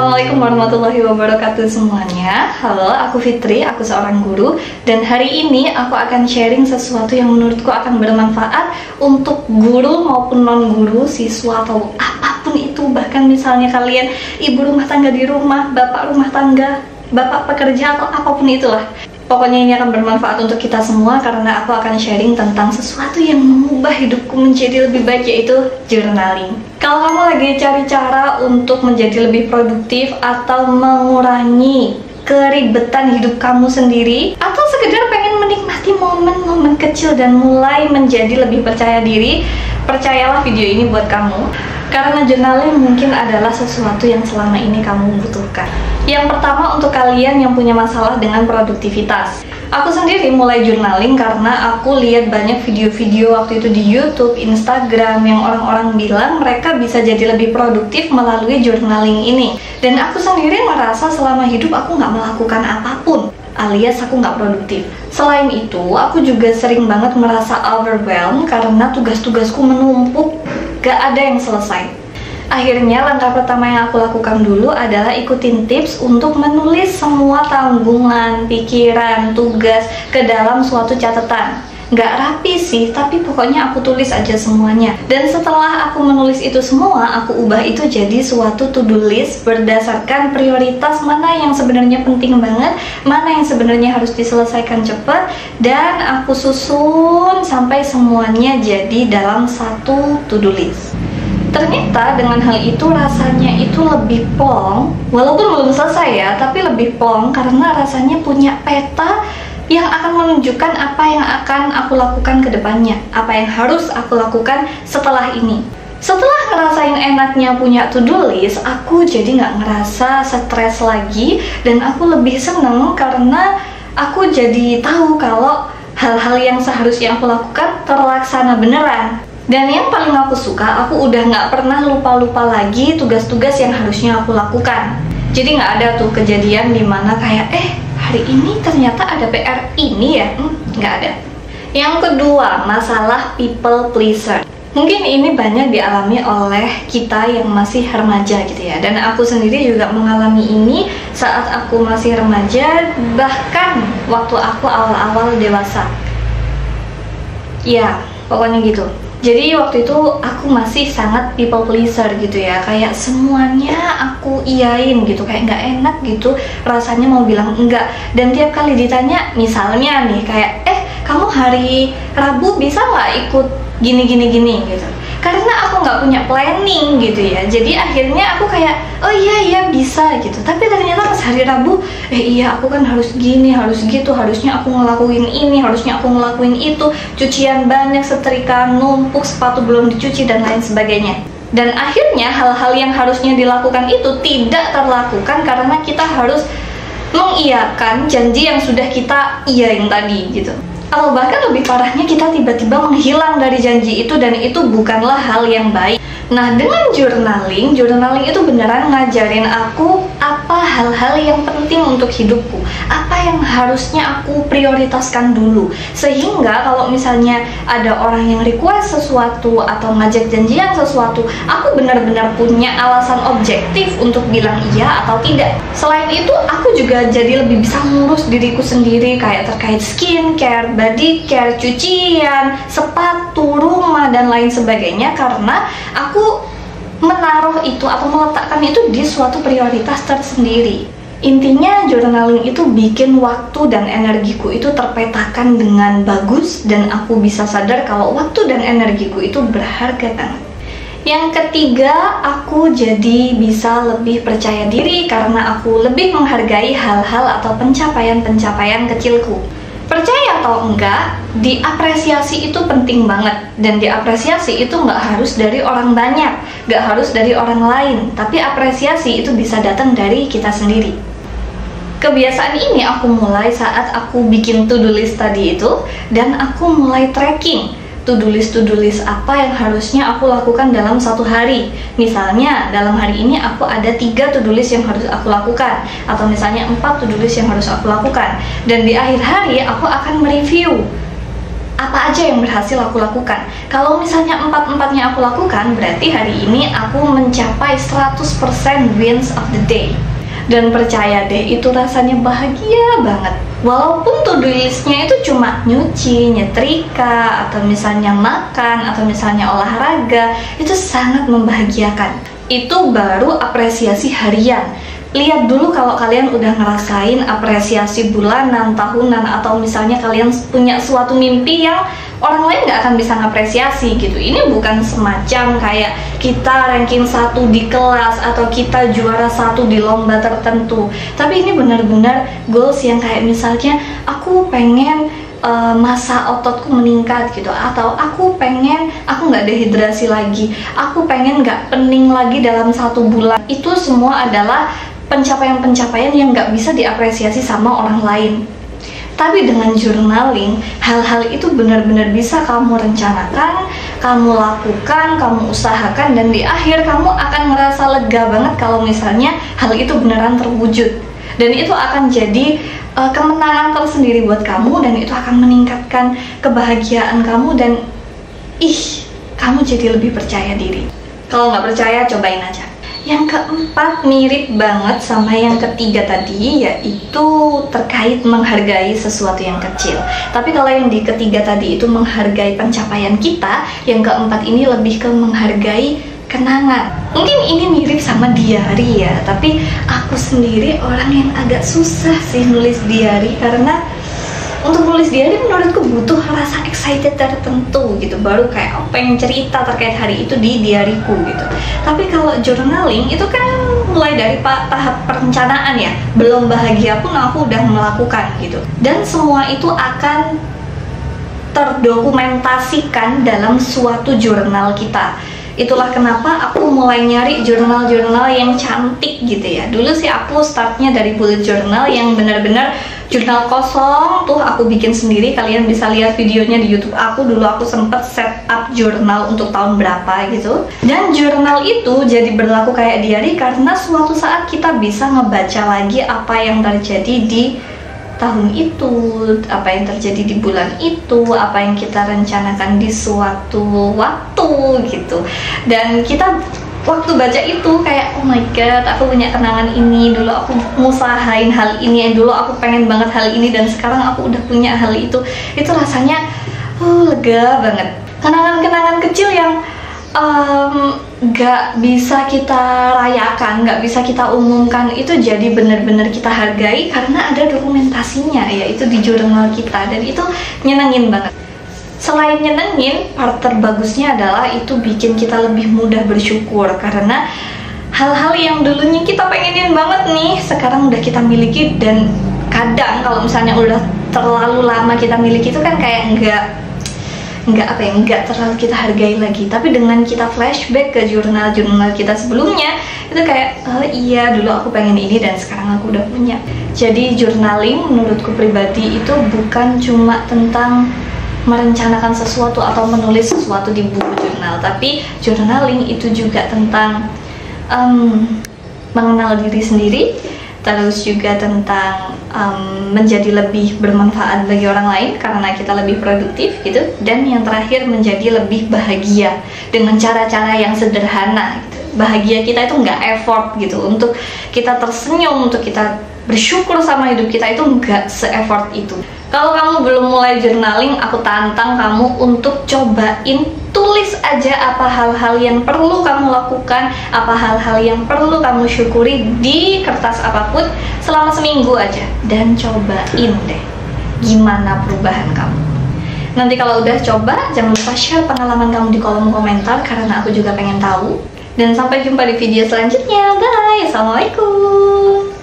Assalamualaikum warahmatullahi wabarakatuh semuanya. Halo, aku Fitri, aku seorang guru. Dan hari ini aku akan sharing sesuatu yang menurutku akan bermanfaat untuk guru maupun non-guru, siswa atau apapun itu. Bahkan misalnya kalian ibu rumah tangga di rumah, bapak rumah tangga, bapak pekerja atau apapun itulah. Pokoknya ini akan bermanfaat untuk kita semua karena aku akan sharing tentang sesuatu yang mengubah hidupku menjadi lebih baik, yaitu journaling. Kalau kamu lagi cari cara untuk menjadi lebih produktif atau mengurangi keribetan hidup kamu sendiri, atau sekedar pengen menikmati momen-momen kecil dan mulai menjadi lebih percaya diri, percayalah video ini buat kamu. Karena journaling mungkin adalah sesuatu yang selama ini kamu butuhkan. Yang pertama, untuk kalian yang punya masalah dengan produktivitas. Aku sendiri mulai journaling karena aku lihat banyak video-video waktu itu di YouTube, Instagram yang orang-orang bilang mereka bisa jadi lebih produktif melalui journaling ini. Dan aku sendiri merasa selama hidup aku nggak melakukan apapun, alias aku nggak produktif. Selain itu, aku juga sering banget merasa overwhelmed karena tugas-tugasku menumpuk, gak ada yang selesai. Akhirnya langkah pertama yang aku lakukan dulu adalah ikutin tips untuk menulis semua tanggungan, pikiran, tugas ke dalam suatu catatan. Gak rapi sih, tapi pokoknya aku tulis aja semuanya. Dan setelah aku menulis itu semua, aku ubah itu jadi suatu to-do list berdasarkan prioritas mana yang sebenarnya penting banget, mana yang sebenarnya harus diselesaikan cepat, dan aku susun sampai semuanya jadi dalam satu to-do list. Ternyata dengan hal itu rasanya itu lebih plong, walaupun belum selesai ya, tapi lebih plong karena rasanya punya peta yang akan menunjukkan apa yang akan aku lakukan ke depannya, apa yang harus aku lakukan setelah ini. Setelah ngerasain enaknya punya to-do list, aku jadi nggak ngerasa stres lagi, dan aku lebih seneng karena aku jadi tahu kalau hal-hal yang seharusnya aku lakukan terlaksana beneran. Dan yang paling aku suka, aku udah nggak pernah lupa-lupa lagi tugas-tugas yang harusnya aku lakukan. Jadi nggak ada tuh kejadian dimana kayak hari ini ternyata ada PR ini ya, nggak ada. Yang kedua, masalah people pleaser. Mungkin ini banyak dialami oleh kita yang masih remaja gitu ya. Dan aku sendiri juga mengalami ini saat aku masih remaja, bahkan waktu aku awal-awal dewasa. Ya, pokoknya gitu. Jadi waktu itu aku masih sangat people pleaser gitu ya, kayak semuanya aku iyain gitu, kayak nggak enak gitu rasanya mau bilang enggak. Dan tiap kali ditanya, misalnya nih kayak kamu hari Rabu bisa nggak ikut gini gitu, karena aku nggak punya planning gitu ya. Jadi akhirnya aku kayak oh iya bisa gitu, tapi ternyata pas hari Rabu iya aku kan harus gini, harus gitu, harusnya aku ngelakuin ini, harusnya aku ngelakuin itu, cucian banyak, setrika numpuk, sepatu belum dicuci dan lain sebagainya. Dan akhirnya hal-hal yang harusnya dilakukan itu tidak terlakukan karena kita harus mengiyakan janji yang sudah kita iyain tadi gitu. Atau bahkan lebih parahnya, kita tiba-tiba menghilang dari janji itu, dan itu bukanlah hal yang baik. Nah, dengan journaling itu beneran ngajarin aku apa hal-hal yang penting untuk hidupku, apa yang harusnya aku prioritaskan dulu. Sehingga kalau misalnya ada orang yang request sesuatu atau ngajak janjian sesuatu, aku benar-benar punya alasan objektif untuk bilang iya atau tidak. Selain itu, aku juga jadi lebih bisa ngurus diriku sendiri, kayak terkait skincare, body care, cucian, sepatu, rumah, dan lain sebagainya, karena aku menaruh itu atau meletakkan itu di suatu prioritas tersendiri. Intinya journaling itu bikin waktu dan energiku itu terpetakan dengan bagus, dan aku bisa sadar kalau waktu dan energiku itu berharga banget. Yang ketiga, aku jadi bisa lebih percaya diri karena aku lebih menghargai hal-hal atau pencapaian-pencapaian kecilku. Percaya atau enggak, diapresiasi itu penting banget. Dan diapresiasi itu nggak harus dari orang banyak, nggak harus dari orang lain, tapi apresiasi itu bisa datang dari kita sendiri. Kebiasaan ini aku mulai saat aku bikin to-do list tadi itu, dan aku mulai tracking to-do list apa yang harusnya aku lakukan dalam satu hari. Misalnya dalam hari ini aku ada 3 to-do list yang harus aku lakukan, atau misalnya 4 to-do list yang harus aku lakukan. Dan di akhir hari aku akan mereview apa aja yang berhasil aku lakukan. Kalau misalnya 4-4-nya aku lakukan, berarti hari ini aku mencapai 100% wins of the day. Dan percaya deh, itu rasanya bahagia banget. Walaupun to-do listnya itu cuma nyuci, nyetrika, atau misalnya makan, atau misalnya olahraga, itu sangat membahagiakan. Itu baru apresiasi harian. Lihat dulu kalau kalian udah ngerasain apresiasi bulanan, tahunan, atau misalnya kalian punya suatu mimpi yang orang lain nggak akan bisa ngapresiasi gitu. Ini bukan semacam kayak kita ranking 1 di kelas atau kita juara 1 di lomba tertentu. Tapi ini benar-benar goals yang kayak misalnya aku pengen masa ototku meningkat gitu, atau aku pengen aku nggak dehidrasi lagi, aku pengen nggak pening lagi dalam 1 bulan. Itu semua adalah pencapaian-pencapaian yang nggak bisa diapresiasi sama orang lain. Tapi dengan journaling, hal-hal itu benar-benar bisa kamu rencanakan, kamu lakukan, kamu usahakan, dan di akhir kamu akan ngerasa lega banget kalau misalnya hal itu beneran terwujud. Dan itu akan jadi kemenangan tersendiri buat kamu, dan itu akan meningkatkan kebahagiaan kamu, dan kamu jadi lebih percaya diri. Kalau nggak percaya, cobain aja. Yang keempat mirip banget sama yang ketiga tadi, yaitu terkait menghargai sesuatu yang kecil. Tapi kalau yang di ketiga tadi itu menghargai pencapaian kita, yang keempat ini lebih ke menghargai kenangan. Mungkin ini mirip sama diary ya, tapi aku sendiri orang yang agak susah sih nulis diary, karena untuk nulis diary menurutku butuh rasa excited tertentu gitu, baru kayak pengen cerita terkait hari itu di diaryku gitu. Tapi kalau journaling itu kan mulai dari tahap perencanaan ya, belum bahagia pun aku udah melakukan gitu, dan semua itu akan terdokumentasikan dalam suatu jurnal kita. Itulah kenapa aku mulai nyari jurnal-jurnal yang cantik gitu ya. Dulu sih aku startnya dari bullet journal yang benar-benar jurnal kosong tuh aku bikin sendiri. Kalian bisa lihat videonya di YouTube aku. Dulu aku sempet set up jurnal untuk tahun berapa gitu. Dan jurnal itu jadi berlaku kayak diary karena suatu saat kita bisa ngebaca lagi apa yang terjadi di tahun itu, apa yang terjadi di bulan itu, apa yang kita rencanakan di suatu waktu gitu. Dan kita waktu baca itu kayak, oh my god, aku punya kenangan ini, dulu aku ngusahain hal ini, dulu aku pengen banget hal ini, dan sekarang aku udah punya hal itu. Itu rasanya lega banget. Kenangan-kenangan kecil yang nggak bisa kita rayakan, nggak bisa kita umumkan, itu jadi bener-bener kita hargai karena ada dokumentasinya, yaitu di jurnal kita, dan itu nyenengin banget. Selain nyenengin, part terbagusnya adalah itu bikin kita lebih mudah bersyukur, karena hal-hal yang dulunya kita pengenin banget nih, sekarang udah kita miliki. Dan kadang kalau misalnya udah terlalu lama kita miliki itu kan kayak nggak terlalu kita hargai lagi. Tapi dengan kita flashback ke jurnal-jurnal kita sebelumnya, itu kayak, oh iya, dulu aku pengen ini dan sekarang aku udah punya. Jadi journaling menurutku pribadi itu bukan cuma tentang merencanakan sesuatu atau menulis sesuatu di buku jurnal, tapi journaling itu juga tentang mengenal diri sendiri, terus juga tentang menjadi lebih bermanfaat bagi orang lain karena kita lebih produktif gitu, dan yang terakhir menjadi lebih bahagia dengan cara-cara yang sederhana gitu. Bahagia kita itu nggak effort gitu, untuk kita tersenyum, untuk kita bersyukur sama hidup kita itu nggak se-effort itu. Kalau kamu belum mulai journaling, aku tantang kamu untuk cobain tulis aja apa hal-hal yang perlu kamu lakukan, apa hal-hal yang perlu kamu syukuri di kertas apapun selama seminggu aja, dan cobain deh gimana perubahan kamu. Nanti kalau udah coba, jangan lupa share pengalaman kamu di kolom komentar karena aku juga pengen tahu. Dan sampai jumpa di video selanjutnya. Bye, assalamualaikum.